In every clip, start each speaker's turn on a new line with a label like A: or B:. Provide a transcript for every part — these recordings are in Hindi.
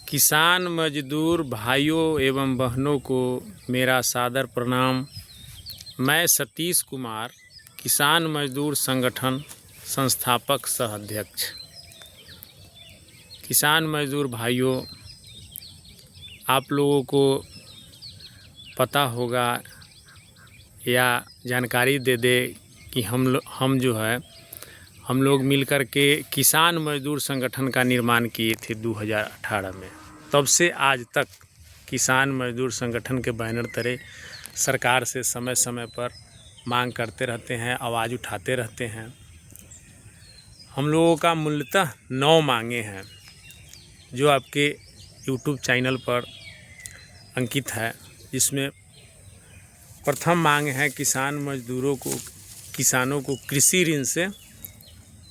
A: किसान मजदूर भाइयों एवं बहनों को मेरा सादर प्रणाम। मैं सतीश कुमार, किसान मजदूर संगठन संस्थापक सह अध्यक्ष। किसान मजदूर भाइयों, आप लोगों को पता होगा या जानकारी दे दे कि हम जो है हम लोग मिलकर के किसान मजदूर संगठन का निर्माण किए थे 2018 में। तब से आज तक किसान मजदूर संगठन के बैनर तले सरकार से समय समय पर मांग करते रहते हैं, आवाज़ उठाते रहते हैं। हम लोगों का मूलतः 9 मांगे हैं जो आपके YouTube चैनल पर अंकित है, जिसमें प्रथम मांग है किसानों को कृषि ऋण से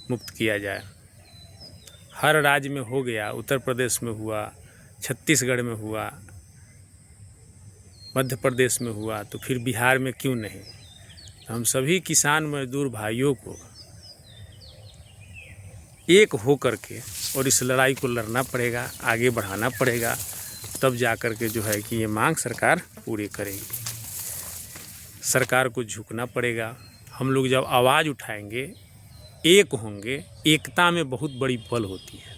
A: मुक्त किया जाए। हर राज्य में हो गया, उत्तर प्रदेश में हुआ, छत्तीसगढ़ में हुआ, मध्य प्रदेश में हुआ, तो फिर बिहार में क्यों नहीं। तो हम सभी किसान मजदूर भाइयों को एक हो करके और इस लड़ाई को लड़ना पड़ेगा, आगे बढ़ाना पड़ेगा, तब जा कर के जो है कि ये मांग सरकार पूरी करेगी। सरकार को झुकना पड़ेगा। हम लोग जब आवाज़ उठाएंगे, एक होंगे, एकता में बहुत बड़ी बल होती है।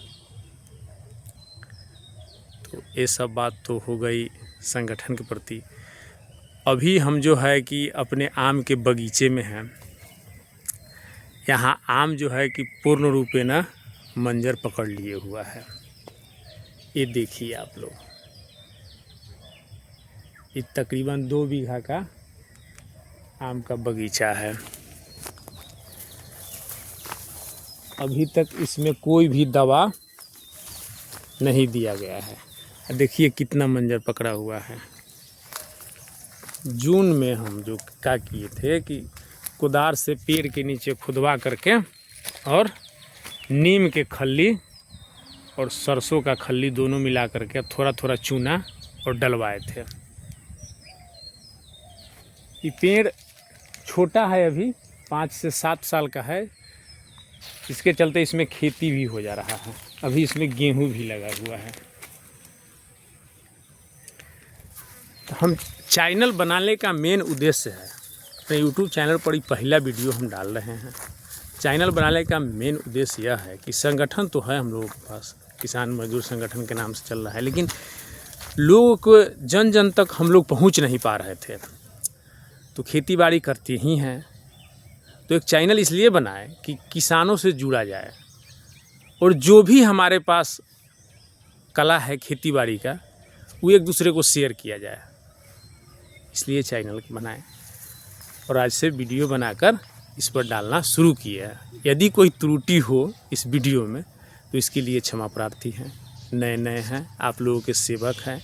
A: तो ये सब बात तो हो गई संगठन के प्रति। अभी हम जो है कि अपने आम के बगीचे में हैं। यहाँ आम जो है कि पूर्ण रूपे न मंजर पकड़ लिए हुआ है। ये देखिए आप लोग, ये तकरीबन 2 बीघा का आम का बगीचा है। अभी तक इसमें कोई भी दवा नहीं दिया गया है। देखिए कितना मंजर पकड़ा हुआ है। जून में हम जो क्या किए थे कि कुदार से पेड़ के नीचे खुदवा करके और नीम के खल्ली और सरसों का खल्ली दोनों मिला करके थोड़ा थोड़ा चूना और डलवाए थे। ये पेड़ छोटा है, अभी 5 से 7 साल का है। इसके चलते इसमें खेती भी हो जा रहा है। अभी इसमें गेहूं भी लगा हुआ है। तो हम चैनल बनाने का मेन उद्देश्य है, अपने YouTube चैनल पर ही पहला वीडियो हम डाल रहे हैं। चैनल बनाने का मेन उद्देश्य यह है कि संगठन तो है हम लोगों के पास, किसान मजदूर संगठन के नाम से चल रहा है, लेकिन लोगों को जन जन तक हम लोग पहुंच नहीं पा रहे थे। तो खेती बाड़ी करते ही हैं, तो एक चैनल इसलिए बनाए कि किसानों से जुड़ा जाए और जो भी हमारे पास कला है खेती बाड़ी का, वो एक दूसरे को शेयर किया जाए, इसलिए चैनल बनाए। और आज से वीडियो बनाकर इस पर डालना शुरू किया है। यदि कोई त्रुटि हो इस वीडियो में तो इसके लिए क्षमा प्रार्थी हैं। नए हैं, आप लोगों के सेवक हैं।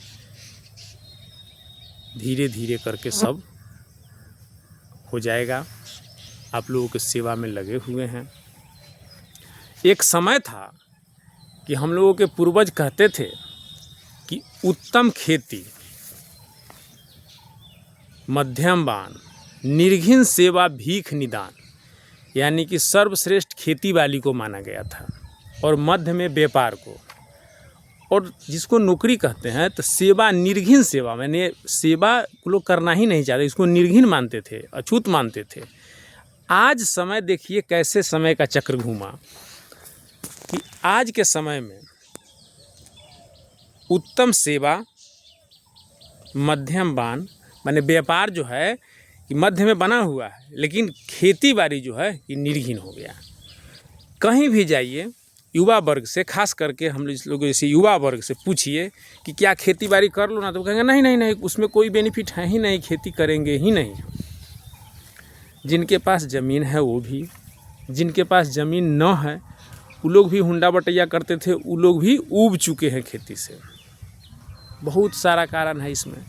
A: धीरे धीरे करके सब हो जाएगा। आप लोगों की सेवा में लगे हुए हैं। एक समय था कि हम लोगों के पूर्वज कहते थे कि उत्तम खेती, मध्यम बान, निर्घिन सेवा, भीख निदान, यानी कि सर्वश्रेष्ठ खेती वाली को माना गया था, और मध्य में व्यापार को, और जिसको नौकरी कहते हैं तो सेवा, निर्घिन सेवा, मैंने सेवा लोग करना ही नहीं चाहते, इसको निर्घिन मानते थे, अछूत मानते थे। आज समय देखिए कैसे समय का चक्र घूमा कि आज के समय में उत्तम सेवा, मध्यम बान, माने व्यापार जो है कि मध्य में बना हुआ है, लेकिन खेती बाड़ी जो है कि निर्घिन हो गया। कहीं भी जाइए युवा वर्ग से, खास करके हम लोग जैसे युवा वर्ग से पूछिए कि क्या खेती बाड़ी कर लो ना, तो कहेंगे नहीं, उसमें कोई बेनिफिट है ही नहीं, खेती करेंगे ही नहीं। जिनके पास ज़मीन है वो भी, जिनके पास ज़मीन न है वो लोग भी हुंडा बटैया करते थे, वो लोग भी ऊब चुके हैं खेती से। बहुत सारा कारण है इसमें।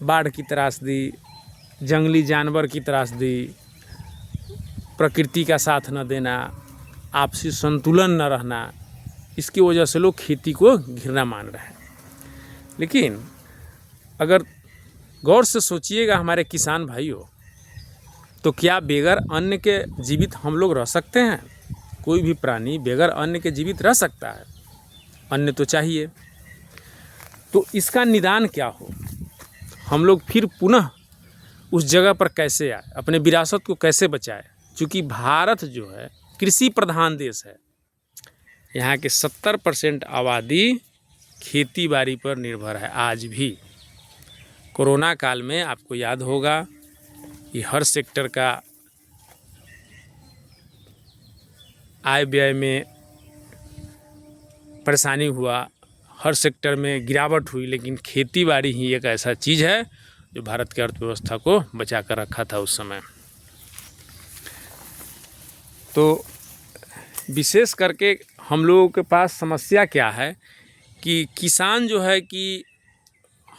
A: बाढ़ की त्रासदी, जंगली जानवर की त्रासदी, प्रकृति का साथ न देना, आपसी संतुलन न रहना, इसकी वजह से लोग खेती को घृणा मान रहे हैं। लेकिन अगर गौर से सोचिएगा हमारे किसान भाइयों, तो क्या बेगर अन्न के जीवित हम लोग रह सकते हैं? कोई भी प्राणी बेगर अन्न के जीवित रह सकता है? अन्न तो चाहिए। तो इसका निदान क्या हो, हम लोग फिर पुनः उस जगह पर कैसे आए, अपने विरासत को कैसे बचाए। क्योंकि भारत जो है कृषि प्रधान देश है, यहाँ के 70% आबादी खेती बाड़ी पर निर्भर है आज भी। कोरोना काल में आपको याद होगा कि हर सेक्टर का आय व्यय में परेशानी हुआ, हर सेक्टर में गिरावट हुई, लेकिन खेती बाड़ी ही एक ऐसा चीज़ है जो भारत की अर्थव्यवस्था को बचा कर रखा था उस समय। तो विशेष करके हम लोगों के पास समस्या क्या है कि किसान जो है कि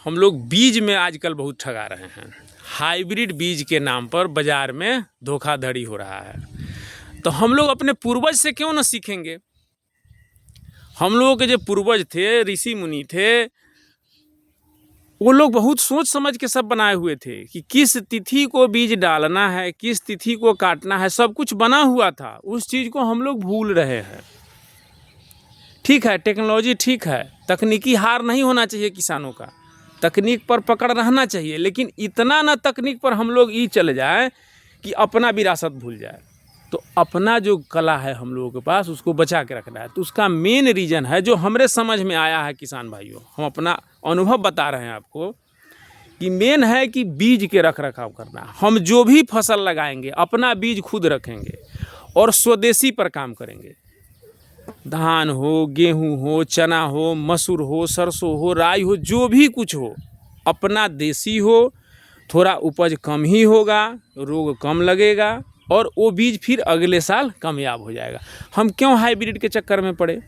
A: हम लोग बीज में आजकल बहुत ठगा रहे हैं। हाइब्रिड बीज के नाम पर बाज़ार में धोखाधड़ी हो रहा है। तो हम लोग अपने पूर्वज से क्यों ना सीखेंगे। हम लोगों के जो पूर्वज थे, ऋषि मुनि थे, वो लोग बहुत सोच समझ के सब बनाए हुए थे कि किस तिथि को बीज डालना है, किस तिथि को काटना है, सब कुछ बना हुआ था। उस चीज़ को हम लोग भूल रहे हैं। ठीक है, टेक्नोलॉजी ठीक है, तकनीकी हार नहीं होना चाहिए किसानों का, तकनीक पर पकड़ रहना चाहिए, लेकिन इतना ना तकनीक पर हम लोग ये चले जाए कि अपना विरासत भूल जाए। तो अपना जो कला है हम लोगों के पास, उसको बचा के रखना है। तो उसका मेन रीज़न है जो हमरे समझ में आया है किसान भाइयों, हम अपना अनुभव बता रहे हैं आपको कि मेन है कि बीज के रख रखाव करना। हम जो भी फसल लगाएंगे अपना बीज खुद रखेंगे और स्वदेशी पर काम करेंगे। धान हो, गेहूं हो, चना हो, मसूर हो, सरसों हो, राई हो, जो भी कुछ हो अपना देसी हो। थोड़ा उपज कम ही होगा, रोग कम लगेगा और वो बीज फिर अगले साल कामयाब हो जाएगा। हम क्यों हाइब्रिड के चक्कर में पड़े।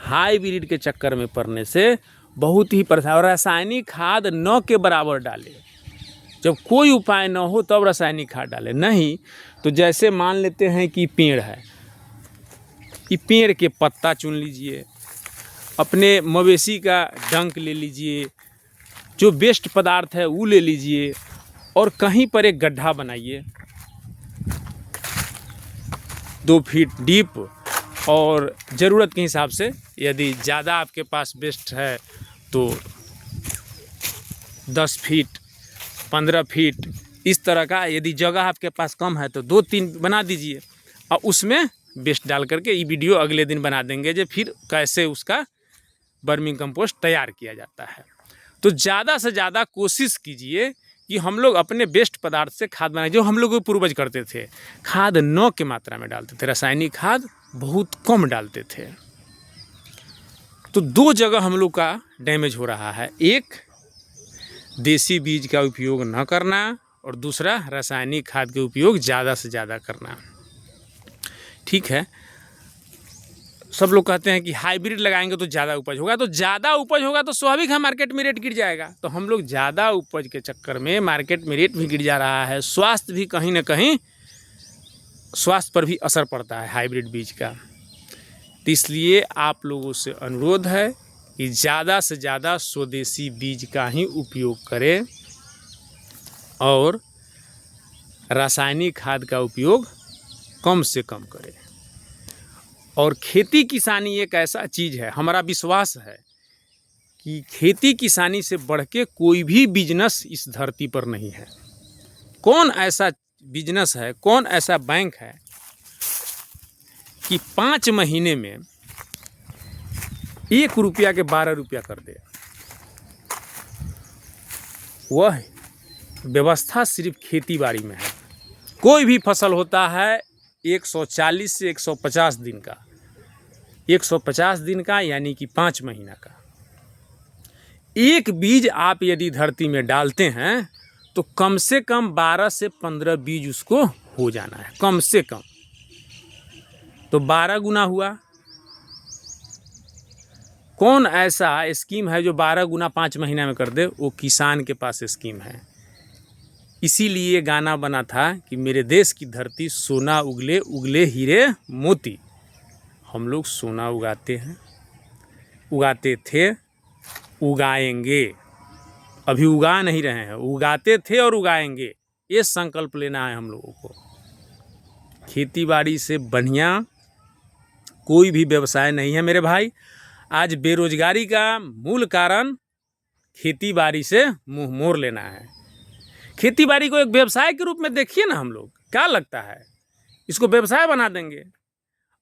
A: हाइब्रिड के चक्कर में पड़ने से बहुत ही परेशान। और रासायनिक खाद न के बराबर डाले। जब कोई उपाय न हो तब रासायनिक खाद डाले। नहीं तो जैसे मान लेते हैं कि पेड़ है, कि पेड़ के पत्ता चुन लीजिए, अपने मवेशी का डंक ले लीजिए, जो वेस्ट पदार्थ है वो ले लीजिए और कहीं पर एक गड्ढा बनाइए 2 फीट डीप, और ज़रूरत के हिसाब से यदि ज़्यादा आपके पास वेस्ट है तो 10 फीट 15 फीट इस तरह का, यदि जगह आपके पास कम है तो 2-3 बना दीजिए और उसमें वेस्ट डाल करके ये वीडियो अगले दिन बना देंगे जो फिर कैसे उसका वर्मी कंपोस्ट तैयार किया जाता है। तो ज़्यादा से ज़्यादा कोशिश कीजिए कि हम लोग अपने बेस्ट पदार्थ से खाद बनाएं, जो हम लोग पूर्वज करते थे। खाद न की मात्रा में डालते थे, रासायनिक खाद बहुत कम डालते थे। तो 2 जगह हम लोग का डैमेज हो रहा है, एक देसी बीज का उपयोग न करना और दूसरा रासायनिक खाद के उपयोग ज़्यादा से ज़्यादा करना। ठीक है, सब लोग कहते हैं कि हाइब्रिड लगाएंगे तो ज़्यादा उपज होगा, तो ज़्यादा उपज होगा तो स्वाभाविक है मार्केट में रेट गिर जाएगा। तो हम लोग ज़्यादा उपज के चक्कर में मार्केट में रेट भी गिर जा रहा है, स्वास्थ्य भी कहीं ना कहीं, स्वास्थ्य पर भी असर पड़ता है हाइब्रिड बीज का। तो इसलिए आप लोगों से अनुरोध है कि ज़्यादा से ज़्यादा स्वदेशी बीज का ही उपयोग करें और रासायनिक खाद का उपयोग कम से कम करें। और खेती किसानी एक ऐसा चीज़ है, हमारा विश्वास है कि खेती किसानी से बढ़ के कोई भी बिजनेस इस धरती पर नहीं है। कौन ऐसा बिजनेस है, कौन ऐसा बैंक है कि 5 महीने में 1 रुपया के 12 रुपया कर दे। वह व्यवस्था सिर्फ खेती बाड़ी में है। कोई भी फसल होता है 140 से 150 दिन का, 150 दिन का यानी कि 5 महीना का। एक बीज आप यदि धरती में डालते हैं तो कम से कम 12 से 15 बीज उसको हो जाना है, कम से कम। तो 12 गुना हुआ। कौन ऐसा स्कीम है जो 12 गुना 5 महीना में कर दे? वो किसान के पास स्कीम है। इसीलिए गाना बना था कि मेरे देश की धरती सोना उगले उगले हीरे मोती। हम लोग सोना उगाते हैं, उगाते थे, उगाएंगे। अभी उगा नहीं रहे हैं, उगाते थे और उगाएंगे। ये संकल्प लेना है हम लोगों को। खेती बाड़ी से बढ़िया कोई भी व्यवसाय नहीं है मेरे भाई। आज बेरोजगारी का मूल कारण खेती बाड़ी से मुंह मोड़ लेना है। खेती बाड़ी को एक व्यवसाय के रूप में देखिए ना, हम लोग क्या लगता है इसको व्यवसाय बना देंगे।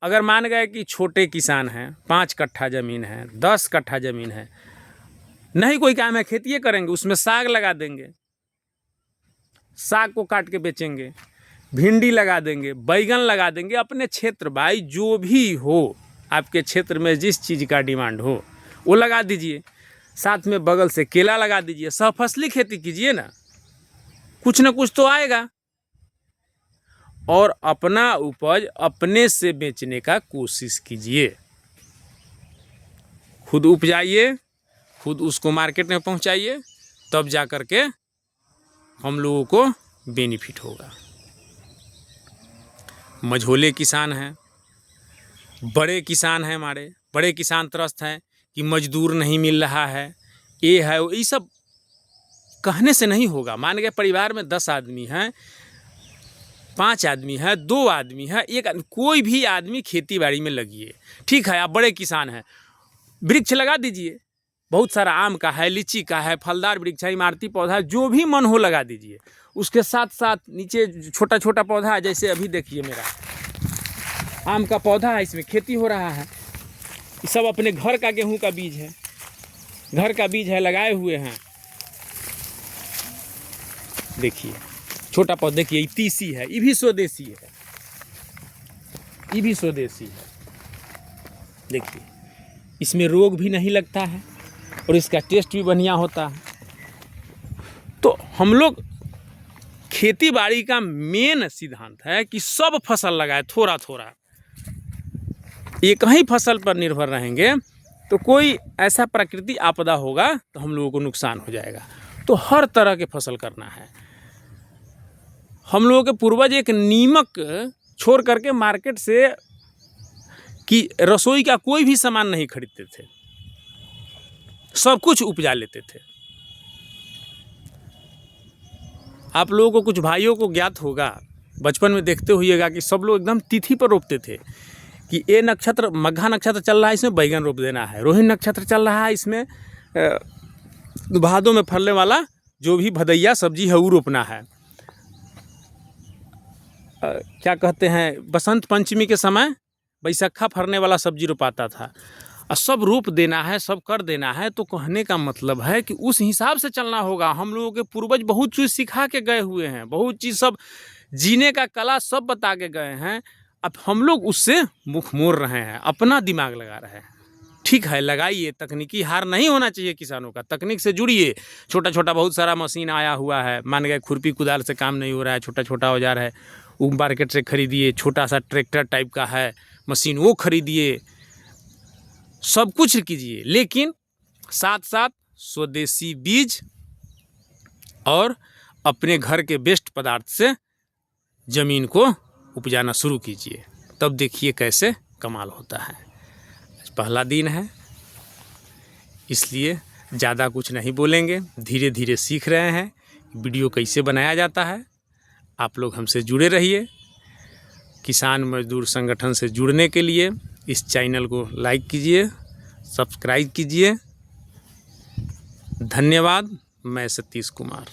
A: अगर मान गए कि छोटे किसान हैं, 5 कट्ठा ज़मीन है, 10 कट्ठा ज़मीन है, नहीं कोई काम है, खेती करेंगे, उसमें साग लगा देंगे, साग को काट के बेचेंगे, भिंडी लगा देंगे, बैगन लगा देंगे, अपने क्षेत्र भाई जो भी हो, आपके क्षेत्र में जिस चीज़ का डिमांड हो वो लगा दीजिए। साथ में बगल से केला लगा दीजिए, सहफसली खेती कीजिए ना, कुछ ना कुछ तो आएगा। और अपना उपज अपने से बेचने का कोशिश कीजिए। खुद उपजाइए, खुद उसको मार्केट में पहुंचाइए, तब जा कर के हम लोगों को बेनिफिट होगा। मझोले किसान हैं, बड़े किसान हैं, हमारे बड़े किसान त्रस्त हैं कि मजदूर नहीं मिल रहा है, ये है वो, ये सब कहने से नहीं होगा। मान गए परिवार में 10 आदमी हैं, 5 आदमी है, 2 आदमी है, 1 आदमी, कोई भी आदमी खेती बाड़ी में लगिए। ठीक है, आप बड़े किसान हैं, वृक्ष लगा दीजिए, बहुत सारा आम का है, लीची का है, फलदार वृक्ष है, इमारती पौधा है, जो भी मन हो लगा दीजिए। उसके साथ साथ नीचे छोटा छोटा पौधा है, जैसे अभी देखिए मेरा आम का पौधा है, इसमें खेती हो रहा है। ये सब अपने घर का गेहूं का बीज है, घर का बीज है, लगाए हुए हैं। देखिए छोटा पौधा, देखिए तीसी है, ये भी स्वदेशी है, ये भी स्वदेशी है। देखिए इसमें रोग भी नहीं लगता है और इसका टेस्ट भी बढ़िया होता है। तो हम लोग खेती बाड़ी का मेन सिद्धांत है कि सब फसल लगाए, थोड़ा थोड़ा। एक ही फसल पर निर्भर रहेंगे तो कोई ऐसा प्राकृतिक आपदा होगा तो हम लोगों को नुकसान हो जाएगा। तो हर तरह के फसल करना है। हम लोगों के पूर्वज एक नीमक छोड़ करके मार्केट से कि रसोई का कोई भी सामान नहीं खरीदते थे, सब कुछ उपजा लेते थे। आप लोगों को, कुछ भाइयों को ज्ञात होगा, बचपन में देखते होइएगा कि सब लोग एकदम तिथि पर रोपते थे कि ये नक्षत्र, मघा नक्षत्र चल रहा है, इसमें बैगन रोप देना है, रोहिणी नक्षत्र चल रहा है, इसमें भादों में फलने वाला जो भी भदैया सब्जी है वो रोपना है। क्या कहते हैं, बसंत पंचमी के समय बैसखा फरने वाला सब्जी रोपाता था, और सब रोप देना है, सब कर देना है। तो कहने का मतलब है कि उस हिसाब से चलना होगा। हम लोगों के पूर्वज बहुत चीज़ सिखा के गए हुए हैं, बहुत चीज़, सब जीने का कला सब बता के गए हैं। अब हम लोग उससे मुख मोड़ रहे हैं, अपना दिमाग लगा रहे हैं। ठीक है, लगाइए, तकनीकी हार नहीं होना चाहिए किसानों का, तकनीक से जुड़िए। छोटा छोटा बहुत सारा मशीन आया हुआ है, मान गए खुरपी कुदाल से काम नहीं हो रहा है, छोटा छोटा औजार है वो मार्केट से खरीदिए, छोटा सा ट्रैक्टर टाइप का है मशीन वो खरीदिए, सब कुछ कीजिए, लेकिन साथ साथ स्वदेशी बीज और अपने घर के बेस्ट पदार्थ से ज़मीन को उपजाना शुरू कीजिए, तब देखिए कैसे कमाल होता है। आज पहला दिन है, इसलिए ज़्यादा कुछ नहीं बोलेंगे, धीरे धीरे सीख रहे हैं वीडियो कैसे बनाया जाता है। आप लोग हमसे जुड़े रहिए। किसान मजदूर संगठन से जुड़ने के लिए इस चैनल को लाइक कीजिए, सब्सक्राइब कीजिए। धन्यवाद। मैं सतीश कुमार।